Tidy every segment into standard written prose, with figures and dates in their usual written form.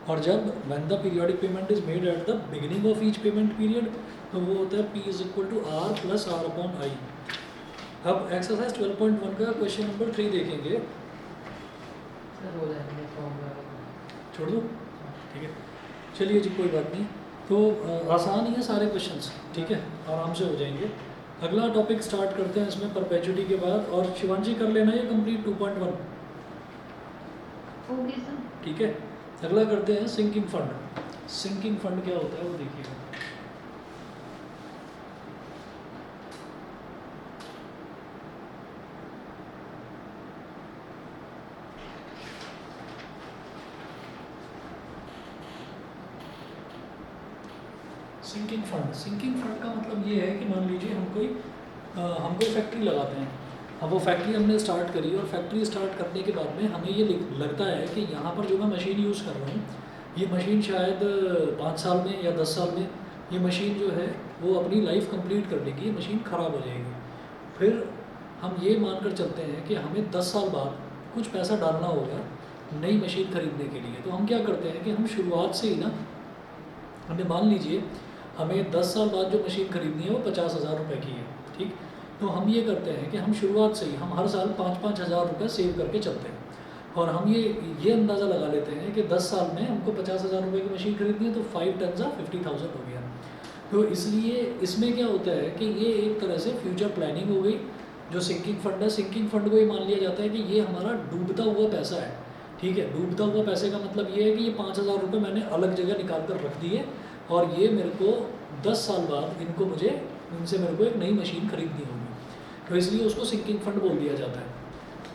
और जब when the periodic payment is made at the beginning of each payment period, तो वो होता है P is equal to R plus R upon I. अब exercise 12.1 का क्वेश्चन नंबर 3 देखेंगे। सर हो जाएगा फॉर्मूला। छोड़ दो, ठीक है, चलिए जी कोई बात नहीं। तो आसान ही है सारे क्वेश्चंस, ठीक है, आराम से हो जाएंगे। अगला टॉपिक स्टार्ट करते हैं इसमें परपेचुटी के बाद। और शिवांशी कर लेना ये कंप्लीट 2.1, ओके सर। ठीक है। अगला करते हैं सिंकिंग फंड। सिंकिंग फंड क्या होता है वो देखिएगा। सिंकिंग फंड, सिंकिंग फंड का मतलब ये है कि मान लीजिए हम कोई फैक्ट्री लगाते हैं। अब वो फैक्ट्री हमने स्टार्ट करी और फैक्ट्री स्टार्ट करने के बाद में हमें ये लगता है कि यहाँ पर जो मैं मशीन यूज़ कर रहा हूँ, ये मशीन शायद 5 साल में या 10 साल में ये मशीन जो है वो अपनी लाइफ कंप्लीट कर लेगी, ये मशीन ख़राब हो जाएगी। फिर हम ये मानकर चलते हैं कि हमें 10 साल बाद कुछ पैसा डालना होगा नई मशीन खरीदने के लिए। तो हम क्या करते हैं कि हम शुरुआत से ही ना, हमें मान लीजिए हमें 10 साल बाद जो मशीन खरीदनी है वो 50,000 रुपये की है, ठीक। तो हम ये करते हैं कि हम शुरुआत से ही हम हर साल 5-5 हज़ार रुपये सेव करके चलते हैं। और हम ये अंदाज़ा लगा लेते हैं कि 10 साल में हमको 50,000 रुपये की मशीन खरीदनी है, तो 5 टन 50,000 हो गया। तो इसलिए इसमें क्या होता है कि ये एक तरह से फ्यूचर प्लानिंग हो गई। जो सिंकिंग फंड है, सिंकिंग फंड को ये मान लिया जाता है कि ये हमारा डूबता हुआ पैसा है, ठीक है। डूबता हुआ पैसे का मतलब ये है कि ये 5,000 रुपये मैंने अलग जगह निकाल कर रख दिए और ये मेरे को 10 साल बाद इनसे मेरे को एक नई मशीन खरीदनी होगी। तो इसलिए उसको सिंकिंग फंड बोल दिया जाता है,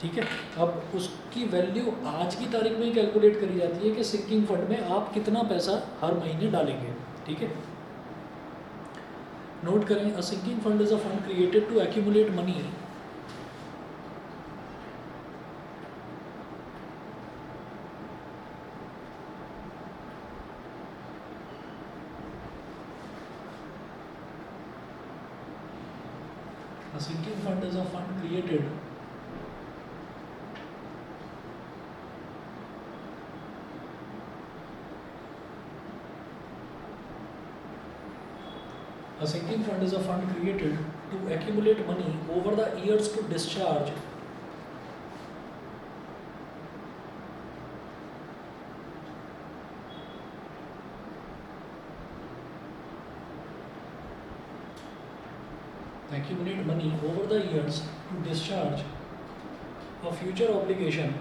ठीक है। अब उसकी वैल्यू आज की तारीख में ही कैलकुलेट करी जाती है कि सिंकिंग फंड में आप कितना पैसा हर महीने डालेंगे, ठीक है। नोट करें, a sinking fund is a fund created to accumulate money A sinking fund is a fund created A sinking fund is a fund created to accumulate money over the years to discharge accumulate money over the years to discharge a future obligation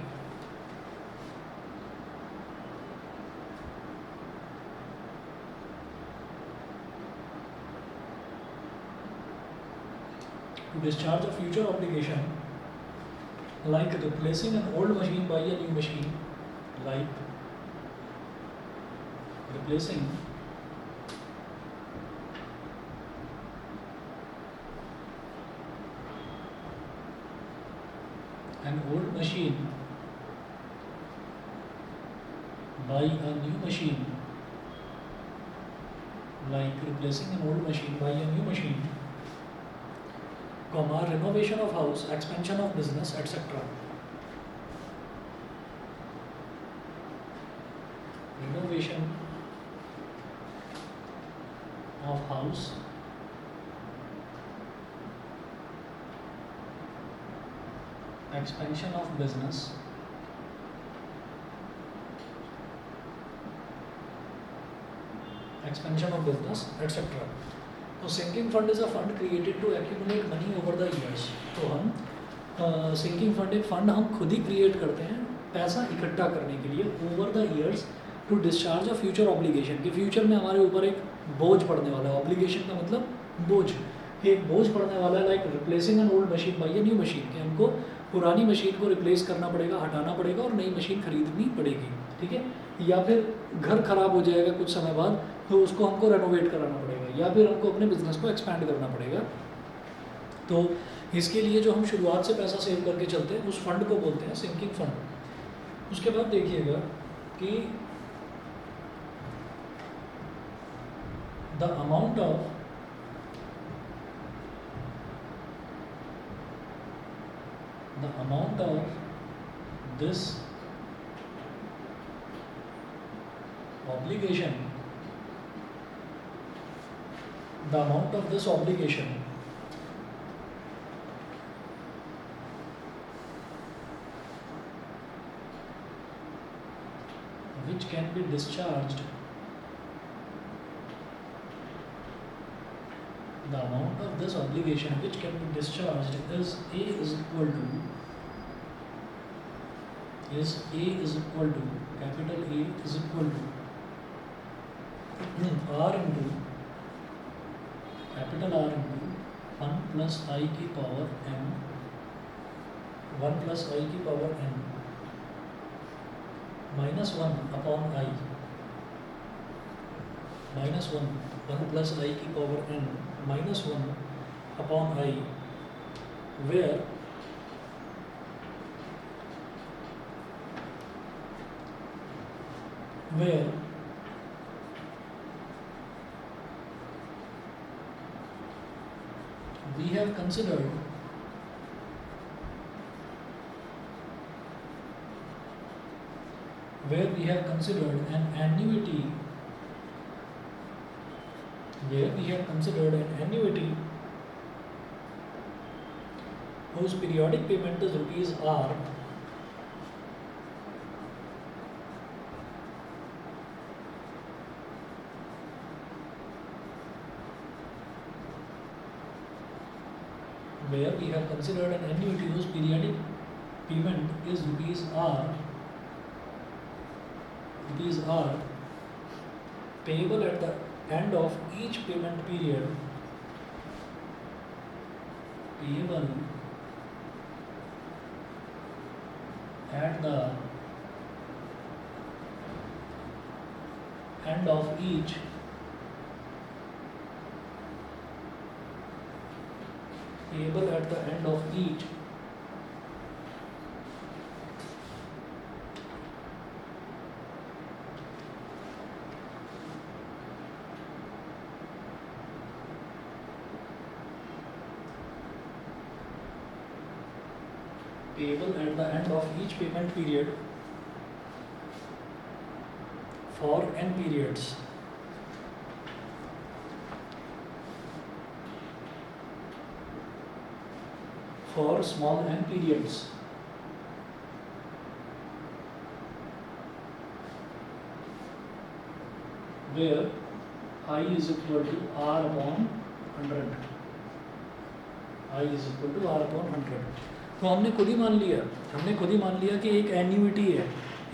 like replacing an old machine by a new machine, like replacing an old machine by a new machine, like replacing an old machine by a new machine, comma, renovation of house, expansion of business, etc. Renovation of house, expansion of business, etc. तो sinking fund is a fund created to accumulate money over the years. तो हम sinking fund, एक fund हम खुद ही create करते हैं पैसा इकट्ठा करने के लिए over the years to discharge a future obligation, कि फ्यूचर में हमारे ऊपर एक बोझ पड़ने वाला है। ऑब्लिगेशन का मतलब बोझ, एक बोझ पड़ने वाला है, like replacing an old machine by a new machine, कि हमको पुरानी मशीन को रिप्लेस करना पड़ेगा, हटाना पड़ेगा और नई मशीन खरीदनी पड़ेगी, ठीक है। या फिर घर खराब हो जाएगा कुछ समय बाद, तो उसको हमको रेनोवेट कराना पड़ेगा, या फिर हमको अपने बिजनेस को एक्सपैंड करना पड़ेगा। तो इसके लिए जो हम शुरुआत से पैसा सेव करके चलते हैं उस फंड को बोलते हैं सिंकिंग फंड। उसके बाद देखिएगा कि the amount of this obligation, the amount of this obligation which can be discharged, the amount of this obligation which can be discharged is A is equal to capital A is equal to R into capital R into 1 plus I की power m 1 plus I की power n minus 1 upon I minus 1 plus I की power n minus 1 upon I, where we have considered an annuity whose periodic payment is rupees R, rupees R, payable at the end of each payment period, at the end of each payment period for n periods. For small n periods, where I is equal to R upon 100. तो हमने खुद ही मान लिया कि एक annuity है।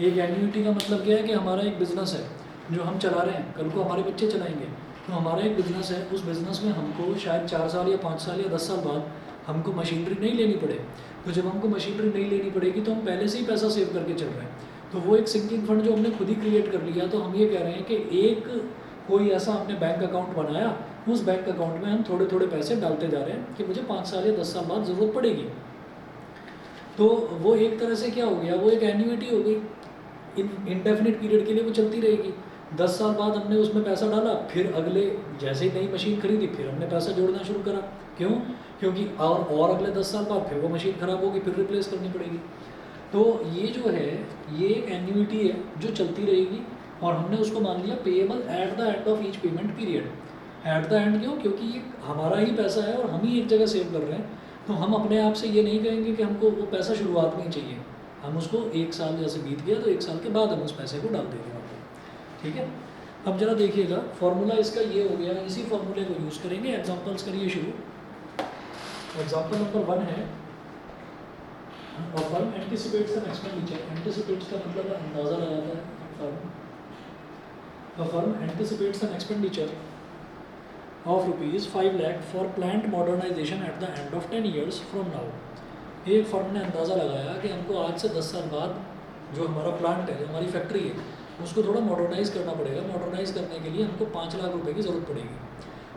एक annuity का मतलब क्या है कि हमारा एक बिज़नेस है जो हम चला रहे हैं, कल को हमारे बच्चे चलाएंगे। तो हमारा एक बिज़नेस है, उस बिज़नेस में हमको शायद 4 साल या 5 साल या 10 साल बाद हमको मशीनरी नहीं लेनी पड़े। तो जब हमको मशीनरी नहीं लेनी पड़ेगी तो हम पहले से ही पैसा सेव करके चल रहे हैं। तो वो एक सिंकिंग फंड जो हमने खुद ही क्रिएट कर लिया। तो हम ये कह रहे हैं कि एक कोई ऐसा हमने बैंक अकाउंट बनाया, उस बैंक अकाउंट में हम थोड़े थोड़े पैसे डालते जा रहे हैं कि मुझे 5 साल या 10 साल बाद ज़रूरत पड़ेगी। तो वो एक तरह से क्या हो गया, वो एक एन्यूटी हो गई। इंडेफिनिट पीरियड के लिए वो चलती रहेगी। 10 साल बाद हमने उसमें पैसा डाला, फिर अगले जैसे ही नई मशीन खरीदी फिर हमने पैसा जोड़ना शुरू करा। क्यों? क्योंकि और अगले 10 साल बाद फिर वो मशीन ख़राब होगी, फिर रिप्लेस करनी पड़ेगी। तो ये जो है ये एक एन्यूटी है जो चलती रहेगी और हमने उसको मान लिया payable eight the end of each payment period. Eight the and क्यों? क्योंकि ये हमारा ही पैसा है और हम ही एक जगह सेव कर रहे हैं। तो हम अपने आप से ये नहीं कहेंगे कि हमको वो पैसा शुरुआत में ही चाहिए। हम उसको 1 साल जैसे बीत गया तो 1 साल के बाद हम उस पैसे को डाल देंगे वहाँ पर। ठीक है, अब जरा देखिएगा फॉर्मूला इसका ये हो गया। इसी फॉर्मूले को यूज़ करेंगे। एग्जांपल्स करिए शुरू। एग्जांपल नंबर 1 है A firm anticipates an expenditure. Anticipates का मतलब अंदाज़ा लगाता है। A firm anticipates an expenditure of rupees 5 lakh for plant modernization at the end of 10 years from now. एक फर्म ने अंदाज़ा लगाया कि हमको आज से 10 साल बाद जो हमारा प्लांट है, जो हमारी फैक्ट्री है, उसको थोड़ा मॉडर्नाइज़ करना पड़ेगा। मॉडर्नाइज़ करने के लिए हमको 5 लाख रुपए की ज़रूरत पड़ेगी।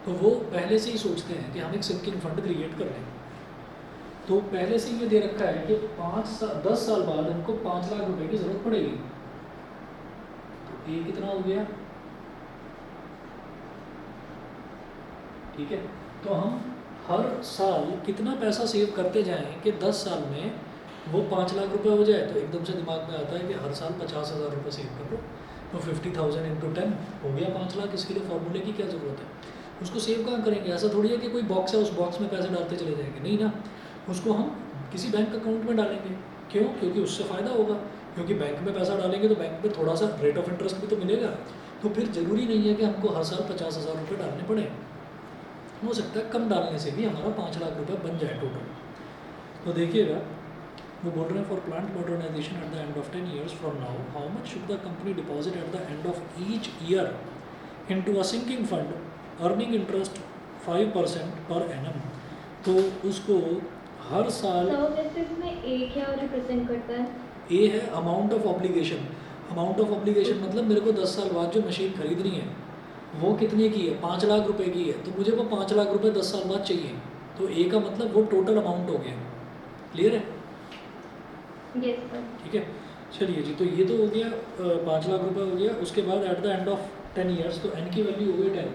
तो वो पहले से ही सोचते हैं कि हम एक सिंकिंग फंड क्रिएट कर लें। तो पहले से ये दे रखा है कि 10 साल बाद हमको 5 लाख रुपए की ज़रूरत पड़ेगी। तो ये कितना हो गया? ठीक है, तो हम हर साल कितना पैसा सेव करते जाएं कि 10 साल में वो 5 लाख रुपए हो जाए। तो एकदम से दिमाग में आता है कि हर साल 50,000 रुपये सेव कर लो। तो 50,000 इंटू 10 हो गया 5 लाख। इसके लिए फॉर्मूले की क्या ज़रूरत है? उसको सेव कहाँ करेंगे? ऐसा थोड़ी है कि कोई बॉक्स है, उस बॉक्स में पैसे डालते चले जाएंगे, नहीं ना। उसको हम किसी बैंक अकाउंट में डालेंगे। क्यों? क्योंकि उससे फ़ायदा होगा। क्योंकि बैंक में पैसा डालेंगे तो बैंक में थोड़ा सा रेट ऑफ इंटरेस्ट भी तो मिलेगा। तो फिर ज़रूरी नहीं है कि हमको हर साल 50,000 रुपये डालने पड़े। हो सकता है कम डालने से भी हमारा 5 लाख रुपये बन जाए टोटल। तो देखिएगा, वो बोल रहे हैं for plant modernisation at the end of 10 years from now how much should the company deposit at the end of each year into a sinking fund earning interest 5% per annum. तो उसको हर साल तो जैसे इसमें ए क्या रिप्रेजेंट करता है? ए है amount of obligation. Amount of obligation मतलब मेरे को 10 साल बाद जो मशीन खरीदनी है वो कितने की है? 5 लाख रुपए की है। तो मुझे वो 5 लाख रुपए 10 साल बाद चाहिए। तो ए का मतलब वो टोटल अमाउंट हो गया। क्लियर है? Yes sir. ठीक है, चलिए जी। तो ये तो हो गया 5 लाख रुपए हो गया। उसके बाद eight the end of 10 years तो एन की वैल्यू हो गई 10।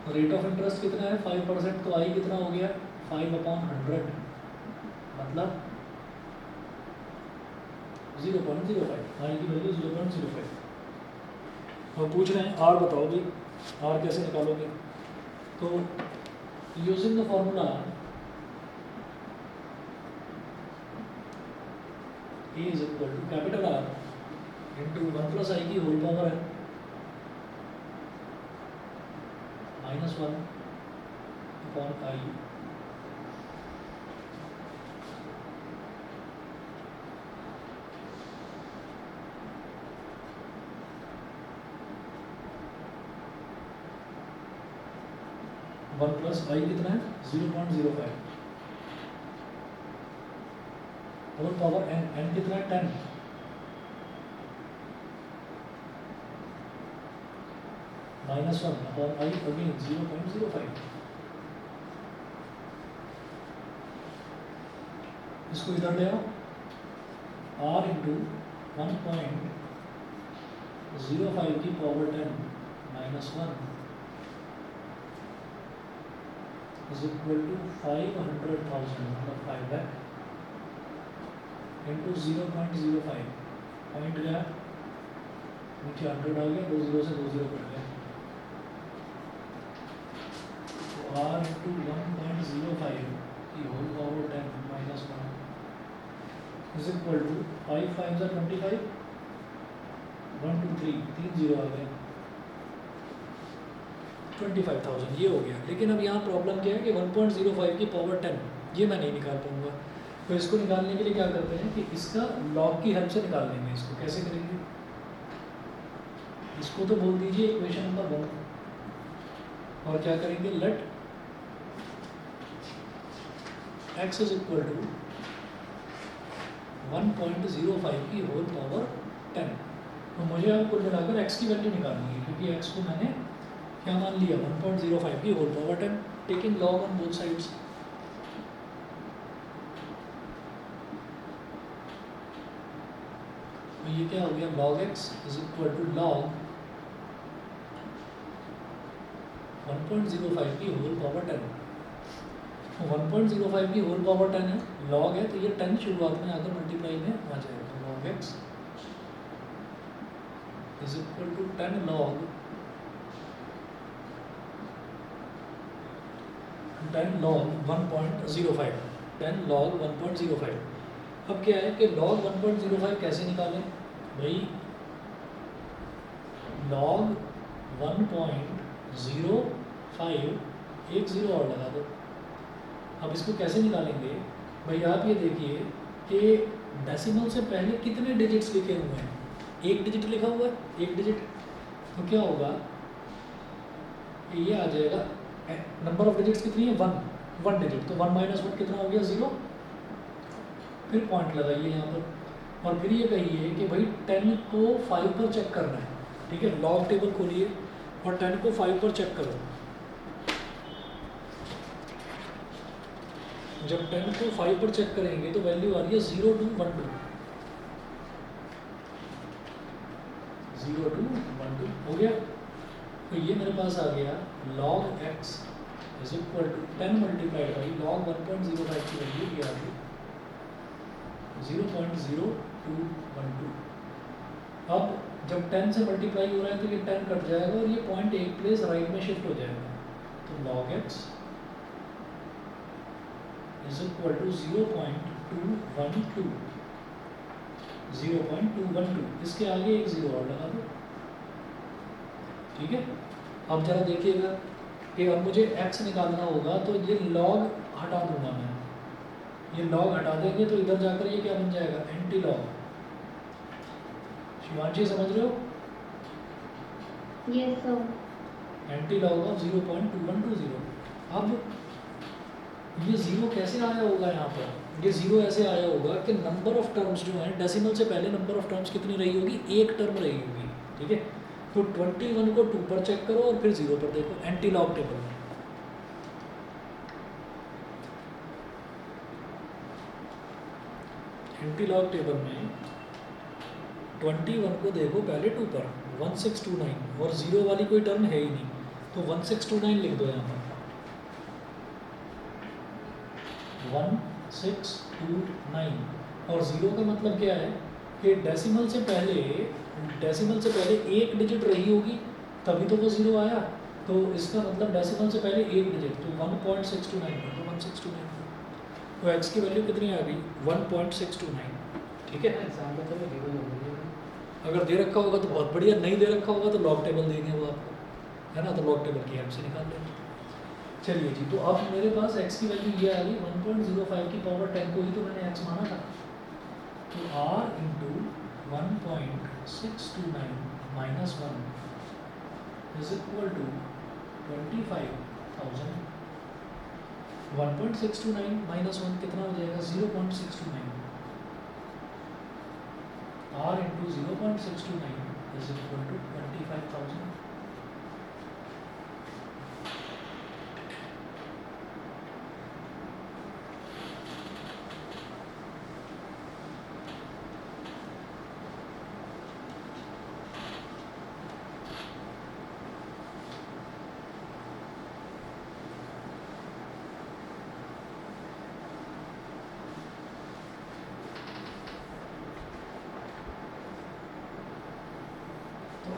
रेट ऑफ इंटरेस्ट कितना है? 5%। तो आई कितना हो गया? 5/100 मतलब 0.05। आई की वैल्यू 0.05। और पूछ रहे हैं आर बताओ भाई, आर कैसे निकालोगे? तो using the formula A is equal to capital R into 1 plus I की होल पावर है -1 upon I one plus I कितना है? 0.05 होल पावर एन। एन कितना है? 10 -1 अपॉन आई अगेन 0.05। इसको इधर ले आओ। आर इंटू 1.05 की पावर 10 -1 इज इक्वल टू 500,000 मतलब 5 लाख इंटू 0.05। पॉइंट गया नीचे 100 आ गया, 2 0 से 2 0 कट गया। तो आर इंटू 1.05 की whole power 10 -1 is equal to 5 5 जा 25 1 2 3 3 0 आ गया 25,000 ये हो गया। लेकिन अब यहाँ प्रॉब्लम क्या है कि 1.05 की पावर 10 ये मैं नहीं निकाल पाऊंगा। तो इसको निकालने के लिए क्या करते हैं कि इसका लॉग की हेल्प से निकाल लेंगे। इसको कैसे करेंगे? इसको तो बोल दीजिए इक्वेशन नंबर 1 और क्या करेंगे? Let x is equal to 1.05 की होल पावर 10। तो मुझे अब कुल मिलाकर x की वैल्यू निकालनी है क्योंकि x को मैंने क्या मान लिया? 1.05 की whole power 10 taking log on both sides. तो ये क्या हो गया? log x is equal to log 1.05 की होल पावर 10। 1.05 की होल पावर 10 है, log है तो ये 10 शुरुआत में आकर मल्टीप्लाई में आ जाएगा। log x is equal to 10 log 1.05 10 log 1.05। अब क्या है कि log 1.05 कैसे निकालें भाई? log 1.05 एक जीरो और लगा दो। अब इसको कैसे निकालेंगे भाई? आप ये देखिए कि डेसिमल से पहले कितने डिजिट्स लिखे हुए हैं? एक डिजिट लिखा हुआ है, एक डिजिट। तो क्या होगा? ये आ जाएगा नंबर ऑफ डिजिट्स कितनी है? 1 डिजिट। तो 1 - 1 कितना हो गया? 0। फिर पॉइंट लगाइए यहाँ पर और फिर ये कहिए कि भाई 10 को 5 पर चेक करना है। ठीक है, लॉग टेबल खोलिए और 10 को 5 पर चेक करो। जब 10 को 5 पर चेक करेंगे तो वैल्यू आ रही है 0 2 1 2 0 2 1 2 हो गया। तो ये मेरे पास आ गया log x is equal to 10 multiplied by log 1.05 की वैल्यू ये आ गई 0.0212। अब जब 10 से मल्टीप्लाई हो रहा है तो ये 10 कट जाएगा और ये पॉइंट एक प्लेस राइट में शिफ्ट हो जाएगा, तो log x is equal to 0.212। 0.212 इसके आगे एक जीरो और लगा दो, ठीक है। अब जरा देखिएगा कि अब मुझे x निकालना होगा, तो ये log हटा दूंगा मैं, ये log हटा देंगे तो इधर जाकर ये क्या बन जाएगा, एंटी लॉग। शिवांशी समझ रहे हो, yes sir. Anti log of 0.2120। अब ये जीरो कैसे आया होगा यहाँ पर, ये जीरो ऐसे आया होगा कि नंबर ऑफ टर्म्स जो हैं डेसिमल से पहले नंबर ऑफ टर्म्स कितनी रही होगी, एक टर्म रही होगी, ठीक है। तो 21 को 2 पर चेक करो और फिर 0 पर देखो एंटी लॉग टेबल में। एंटी लॉग टेबल में 21 को देखो पहले 2 पर 1629 और 0 वाली कोई टर्म है ही नहीं, तो 1629 लिख दो यहाँ पर 1629। और 0 का मतलब क्या है कि डेसिमल से पहले एक डिजिट रही होगी तभी तो वो 0 आया, तो इसका मतलब डेसिमल से पहले एक डिजिट, तो 1.629 कर दो 169। तो x की वैल्यू कितनी आ गई 1.629, ठीक है। एग्जाम में तो मैं जीरो दूंगी। अगर दे रखा होगा तो बहुत बढ़िया, नहीं दे रखा होगा तो लॉग टेबल देंगे वो आपको, है ना, तो लॉग टेबल की हेल्प से निकाल लेंगे। चलिए जी, तो अब मेरे पास x की वैल्यू ये आ गई 1.05 की पावर 10 को ही तो मैंने x माना था, तो r into 1.629 minus 1 is equal to 25,000। 1.629 minus 1 कितना हो जाएगा 0.629। r into 0.629 is equal to 25,000।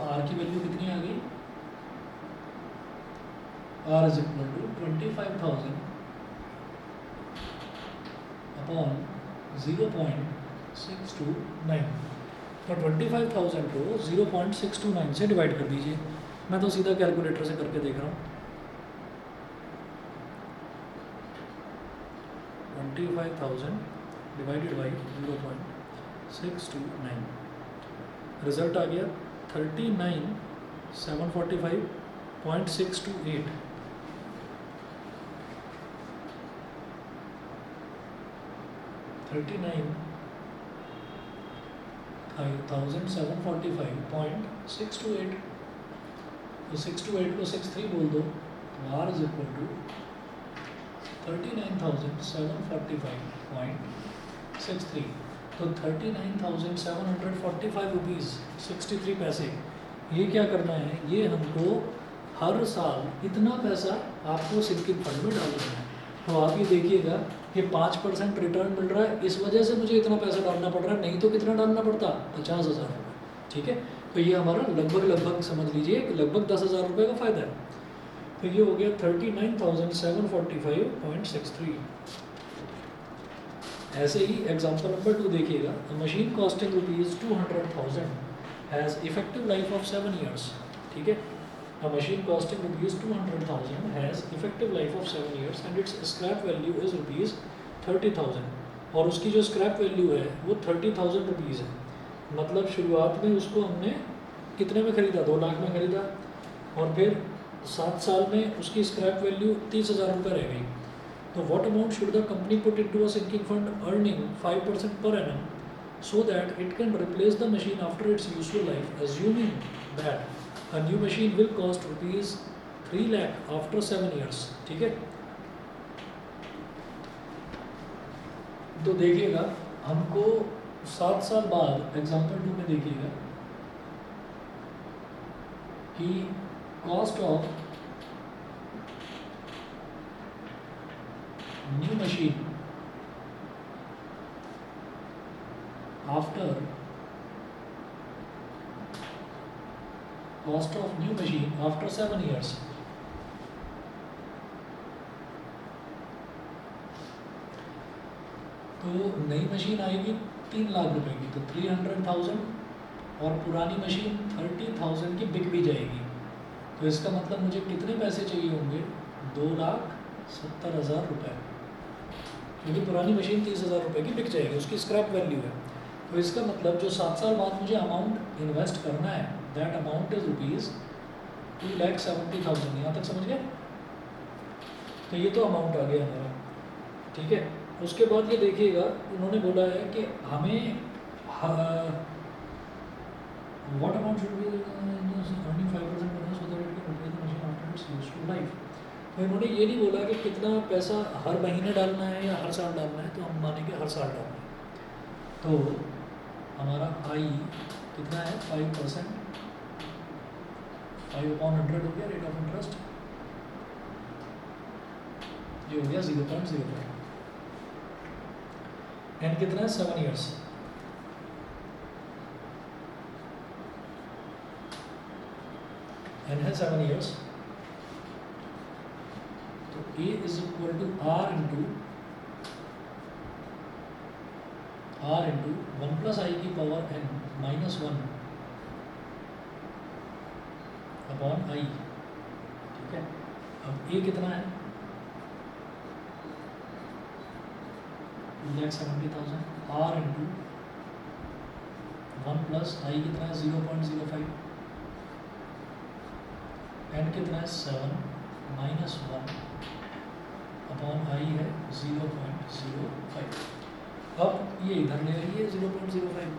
R की वैल्यू कितनी आ गई, R is equal to 25,000 upon 0.629। तो 25,000 को 0.629 से डिवाइड कर दीजिए, मैं तो सीधा कैलकुलेटर से करके देख रहा हूँ। 25,000 डिवाइडेड बाई 0.629, रिजल्ट आ गया 39,745.628। $39,745.628। तो 628 को 63 बोल दो, तो R इज इक्वल टू 39,745.63। तो 39,745 रुपीज़ 63 पैसे। ये क्या करना है, ये हमको हर साल इतना पैसा आपको सिंकिंग फंड में डालना है। तो आप ये देखिएगा कि 5% रिटर्न मिल रहा है, इस वजह से मुझे इतना पैसा डालना पड़ रहा है, नहीं तो कितना डालना पड़ता 50,000 रुपये, ठीक है। तो ये हमारा लगभग समझ लीजिए कि लगभग 10,000 रुपये का फ़ायदा है। तो ये हो गया 39,745.63। ऐसे ही एग्जाम्पल नंबर 2 देखिएगा, machine costing ₹200,000 has effective life of 7 years, ठीक है। A machine costing ₹200,000 has effective life of 7 years and its scrap value is ₹30,000। और उसकी जो स्क्रैप वैल्यू है वो 30,000 रुपीज़ है। मतलब शुरुआत में उसको हमने कितने में ख़रीदा, 2 लाख में ख़रीदा, और फिर 7 साल में उसकी स्क्रैप वैल्यू 30,000 रुपये रह गई। तो what amount should the company put into a sinking fund earning 5% per annum so that it can replace the machine after its useful life, assuming that a new machine will cost ₹3 lakh after 7 years, ठीक है। तो देखिएगा हमको 7 साल बाद example 2 में देखिएगा कि cost of new machine after cost of new machine after 7 years। तो नई मशीन आएगी 3 लाख रुपए की, तो 300,000, और पुरानी मशीन 30,000 की बिक भी जाएगी। तो इसका मतलब मुझे कितने पैसे चाहिए होंगे? 2,70,000 रुपये, क्योंकि पुरानी मशीन 30,000 रुपये की बिक जाएगी, उसकी स्क्रैप वैल्यू है। तो इसका मतलब जो 7 साल बाद मुझे अमाउंट इन्वेस्ट करना है, दैट अमाउंट इज ₹2,70,000। यहाँ तक समझ गए? तो ये तो अमाउंट आ गया हमारा, ठीक है। उसके बाद ये देखिएगा, उन्होंने बोला है कि हमें what amount should be earning 5% bonus so that it can replace the machine after its used to life. तो इन्होंने ये नहीं बोला कि कितना पैसा हर महीने डालना है या हर साल डालना है, तो हम मानेंगे हर साल डालना है। तो हमारा आई कितना है? 5%, 5/100 हो गया रेट ऑफ इंटरेस्ट, ये हो गया 0.05। एंड कितना है? 7 years। एंड है 7 years। तो A is equal to R into 1 plus I की power n minus 1 upon I, ठीक है। अब A कितना है? 2,70,000। R इंटू 1 प्लस आई कितना है? 0.05। एन कितना है? 7 माइनस 1 अपॉन आई है 0.05। अब ये इधर ले आइए 0.05।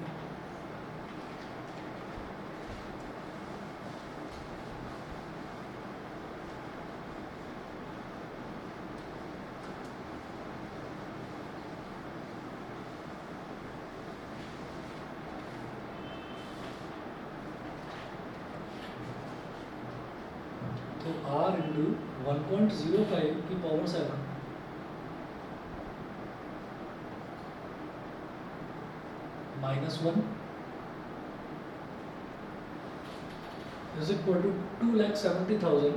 तो R इंटू 1.05 की power 7 minus 1 is equal to 2,70,000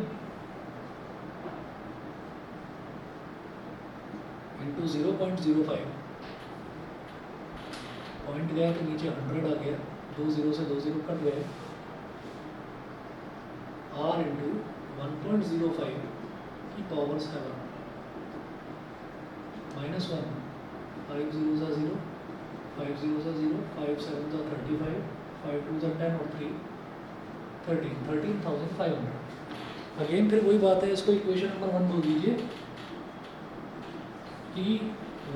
into 0.05। Point गया तो नीचे 100 आ गया, 2 0 से 2 0 कट गए। R इंटू 1.05 की पावर 7 माइनस 1, 5 0 सा 0, 5 0 सा 0, 5 7 सा 35, 5 2 सा 10 और 3 13,500। अगेन फिर वही बात है, इसको इक्वेशन नंबर 1 बोल दीजिए कि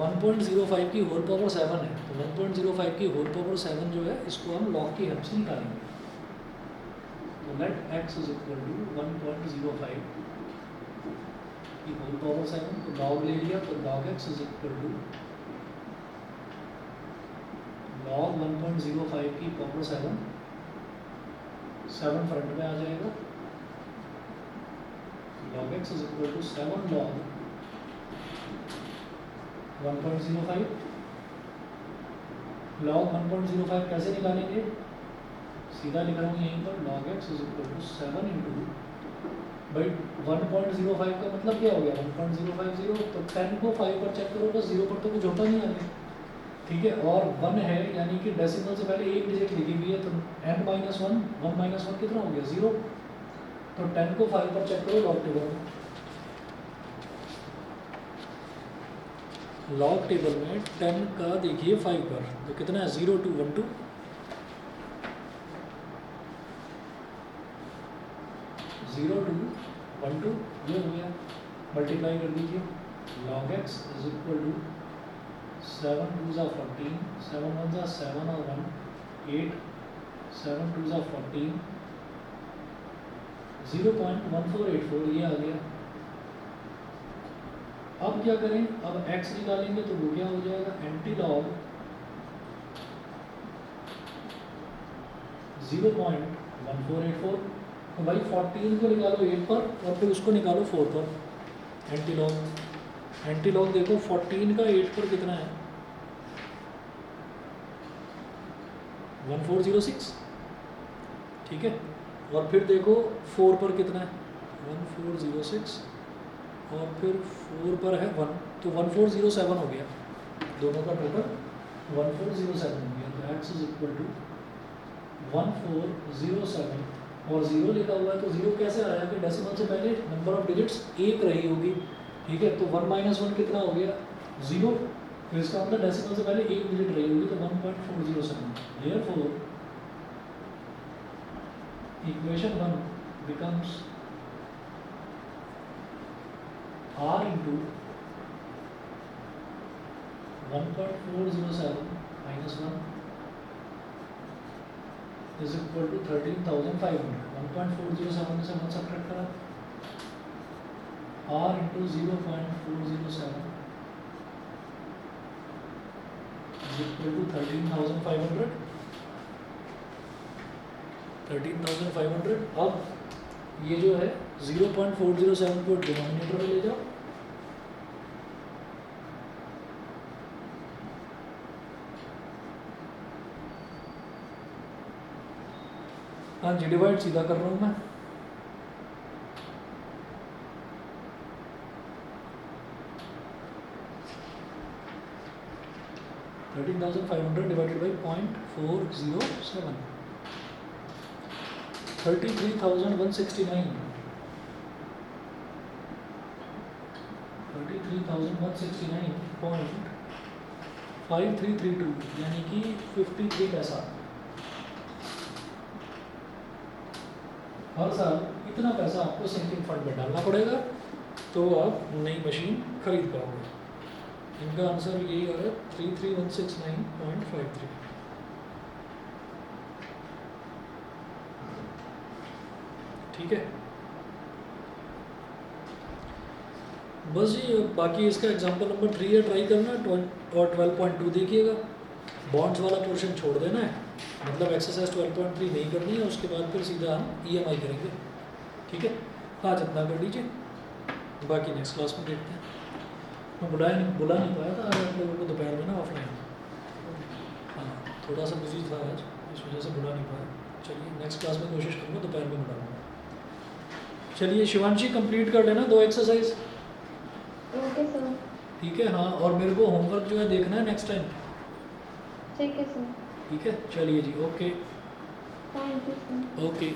1.05 की होल पावर 7 है, तो 1.05 की होल पावर 7 जो है इसको हम लॉग की हेल्प से निकालेंगे। तो let x is equal to 1.05 की होल पावर 7, तो लॉग ले लिया, तो log x is equal to log 1.05 की पावर 7, 7 फ्रंट में आ जाएगा, log x is equal to 7 log 1.05। log 1.05 कैसे निकालेंगे? सीधा लिख रहा हूँ यहीं पर, log x is equal to 7 into भाई 1.05 का मतलब क्या हो गया? 1.050, तो 10 को 5 पर चेक करो, बस 0 पर तो कुछ होता नहीं आगे, ठीक है। और 1 है, यानी कि डेसिमल से पहले एक डिजिट लिखी हुई है, तो n माइनस 1, 1 माइनस 1 कितना हो गया? 0। तो 10 को 5 पर चेक करो लॉग टेबल में। लॉग टेबल में 10 का देखिए 5 पर, तो कितना है? 0 2 1 2, 0 2 1 2, ये हो गया। मल्टीप्लाई कर दीजिए, log x is equal to 7 2 ज़ा 14, 7 1 ज़ा 7 और 1 8, 7 2 ज़ा 14, 0.1484, ये आ गया। अब क्या करें? अब x निकालेंगे तो वो क्या हो जाएगा? Anti log 0.1484। तो भाई 14 को निकालो 8 पर और फिर उसको निकालो 4 पर, एंटी लॉग एंटी लॉग देखो 14 का 8 पर कितना है 1406, ठीक है। और फिर देखो 4 पर कितना है 1406 और फिर 4 पर है 1, तो 1407 हो गया, दोनों का टोटल 1407 हो गया। तो x इज इक्वल टू 1407 और 0 लिखा हुआ है, तो 0 कैसे आया कि डेसिमल से पहले नंबर ऑफ डिजिट्स 1 रही होगी, ठीक है। तो 1 - 1 कितना हो गया 0, तो इसका मतलब डेसिमल से पहले 1 डिजिट रही होगी, तो 1.407। Therefore equation 1 becomes r into 1.407 minus 1 is equal to 13,500। 1.407 से 1 सब्ट्रैक्ट करा, r into 0.407 is equal to 13,500। 13,500। अब ये जो है 0.407 को डिनोमिनेटर में ले जाओ, हाँ जी, डिवाइड सीधा कर रहा हूँ मैं। $13,500 डिवाइडेड बाई 0.407, 33,169, 33,169.5332 यानी कि 53 पैसा। हर साल इतना पैसा आपको सिंकिंग फंड में डालना पड़ेगा, तो आप नई मशीन खरीद पाओगे। इनका आंसर यही आ रहा है 33,169.53। ठीक है, बस जी। अब बाकी इसका एग्जांपल नंबर 3 है, ट्राई करना और 12.2 देखिएगा। बॉन्ड्स वाला पोर्शन छोड़ देना है, मतलब एक्सरसाइज 12.3 नहीं करनी है, उसके बाद फिर सीधा हम EMI करेंगे, ठीक है। आज इतना कर लीजिए, बाकी नेक्स्ट क्लास में देखते हैं। मैं बुला नहीं पाया था आज आप लोगों को दोपहर में ना, ऑफलाइन। हाँ, थोड़ा सा बिजी था आज, इस वजह से बुला नहीं पाया। चलिए नेक्स्ट क्लास में कोशिश करूँगा दोपहर में बुलाऊँगा। चलिए शिवांशी कंप्लीट कर लेना 2 एक्सरसाइज, ओके सर। ठीक है। हाँ, और मेरे को होमवर्क जो है देखना है नेक्स्ट टाइम, ठीक है सर। ठीक है। चलिए जी, okay thank you sir. Okay.